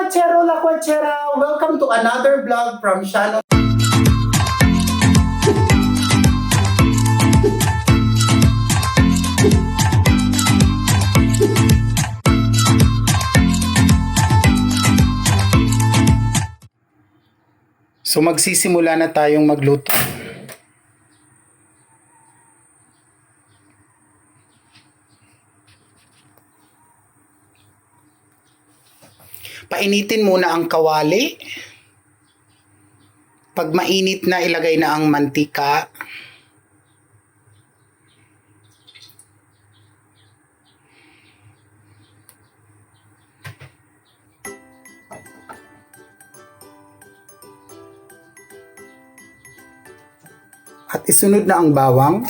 lakwachero, lakwachera! Welcome to another vlog from Shano. So magsisimula na tayong magluto. Painitin muna ang kawali. Pag mainit na, ilagay na ang mantika. At isunod na ang bawang.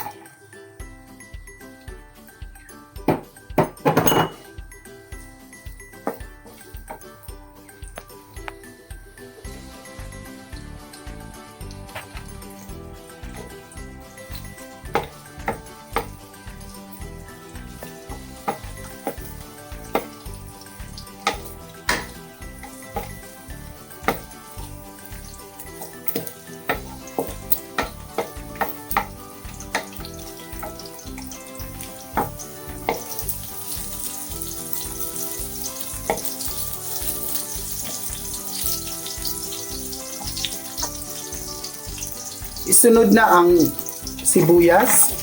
Isunod na ang sibuyas.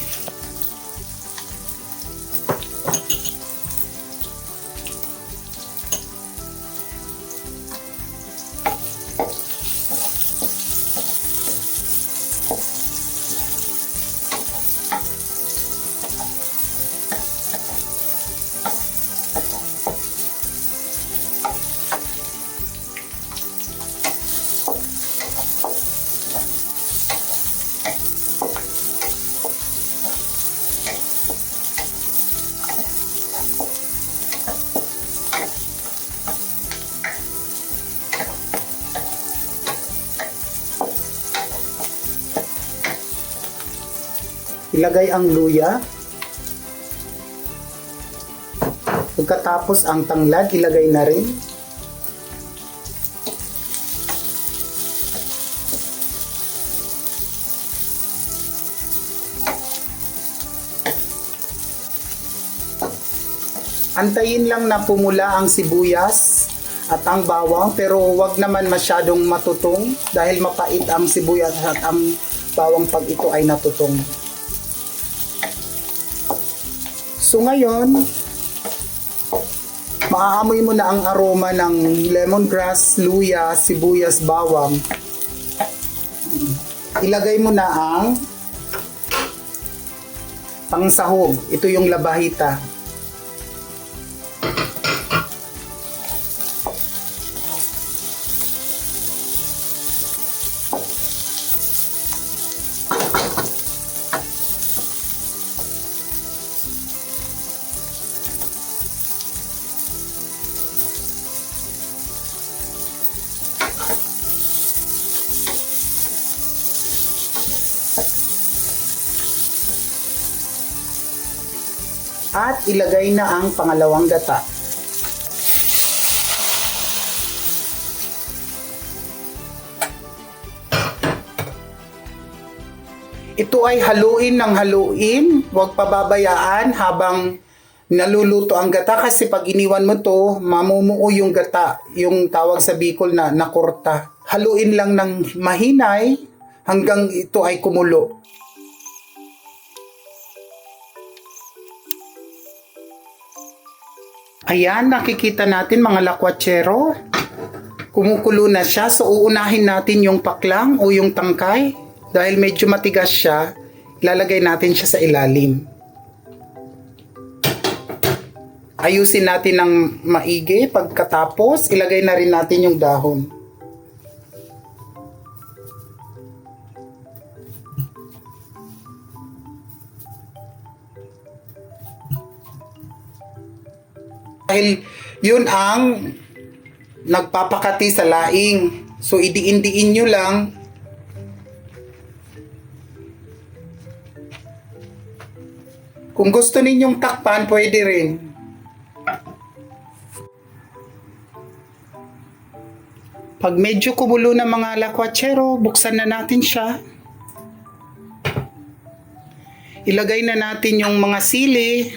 Ilagay ang luya. Pagkatapos ang tanglad, ilagay na rin. Antayin lang na pumula ang sibuyas at ang bawang, pero wag naman masyadong matutong dahil mapait ang sibuyas at ang bawang pag ito ay natutong. So ngayon, maaamoy mo na ang aroma ng lemongrass, luya, sibuyas, bawang. Ilagay mo na ang pangsahog. Ito yung labahita. At ilagay na ang pangalawang gata. Ito ay haluin ng haluin. Huwag pababayaan habang naluluto ang gata kasi pag iniwan mo to, mamumuo yung gata, yung tawag sa Bicol na nakurta. Haluin lang ng mahinay hanggang ito ay kumulo. Ayan, nakikita natin mga lakwachero. Kumukulo na siya. So, uunahin natin yung paklang o yung tangkay. Dahil medyo matigas siya, ilalagay natin siya sa ilalim. Ayusin natin ng maigi. Pagkatapos, ilagay na rin natin yung dahon. Dahil yun ang nagpapakati sa laing. So, idiin-diin nyo lang. Kung gusto ninyong takpan, pwede rin. Pag medyo kumulo na mga lakwatsero, buksan na natin siya. Ilagay na natin yung mga sili.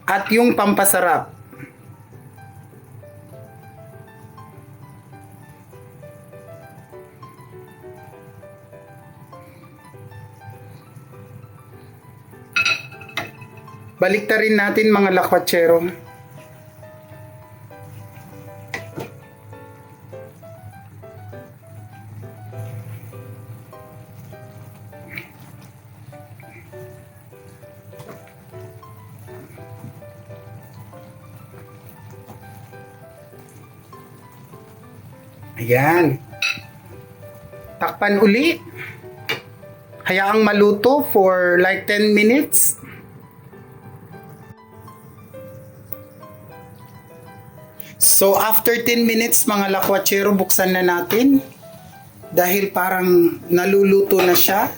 At yung pampasarap. Baliktarin natin mga lakwatsero. Ayan. Takpan uli. Hayaang maluto for like 10 minutes. So after 10 minutes mga lakwatsero, buksan na natin. Dahil parang naluluto na siya.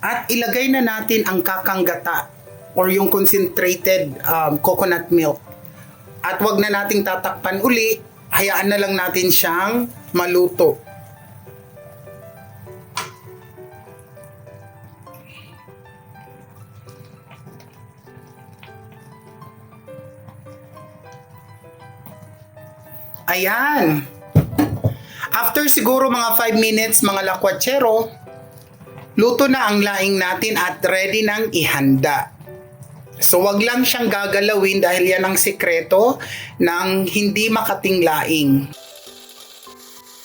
At ilagay na natin ang kakang gata or yung concentrated coconut milk. At wag na nating tatakpan uli. Hayaan na lang natin siyang maluto. Ayan. After siguro mga 5 minutes mga lakwatsero, luto na ang laing natin at ready nang ihanda. So wag lang siyang gagalawin dahil yan ang sikreto ng hindi makating laing.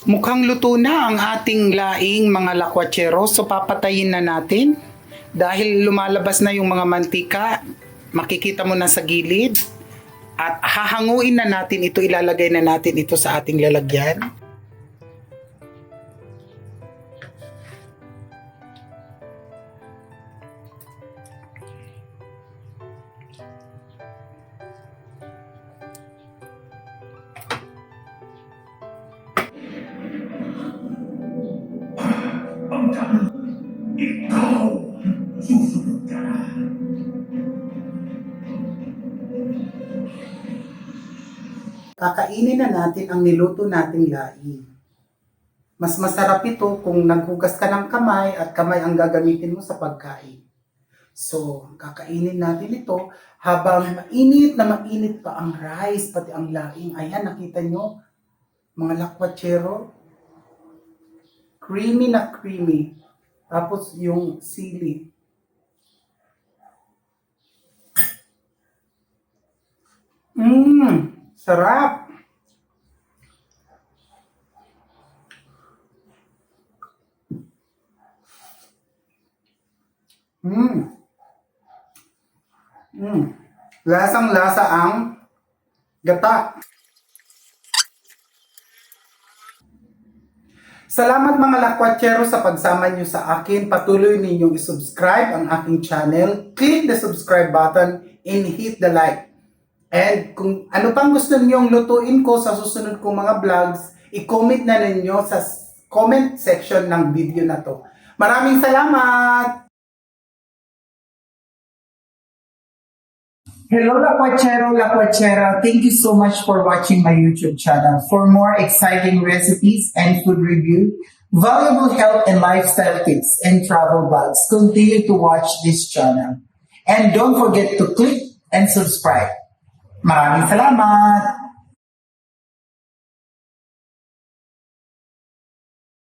Mukhang luto na ang ating laing mga lakwatsero. So papatayin na natin dahil lumalabas na yung mga mantika. Makikita mo na sa gilid. At hahanguin na natin ito, ilalagay na natin ito sa ating lalagyan. Ikaw, susunod ka na. Kakainin na natin ang niluto nating laing. Mas masarap ito kung naghugas ka ng kamay at kamay ang gagamitin mo sa pagkain. So, kakainin natin ito habang mainit na mainit pa ang rice, pati ang laing. Ayan, nakita nyo, mga lakwatsero. Creamy na creamy. Tapos yung sili. Sarap. Lasang-lasa ang gata. Salamat mga lakwatsero sa pagsama nyo sa akin. Patuloy ninyong isubscribe ang aking channel. Click the subscribe button and hit the like. And kung ano pang gusto ninyong lutuin ko sa susunod kong mga vlogs, i-comment na ninyo sa comment section ng video na to. Maraming salamat! Hello lakwatsero, lakwatsera. Thank you so much for watching my YouTube channel. For more exciting recipes and food review, valuable health and lifestyle tips, and travel vlogs, continue to watch this channel. And don't forget to click and subscribe. Maraming salamat!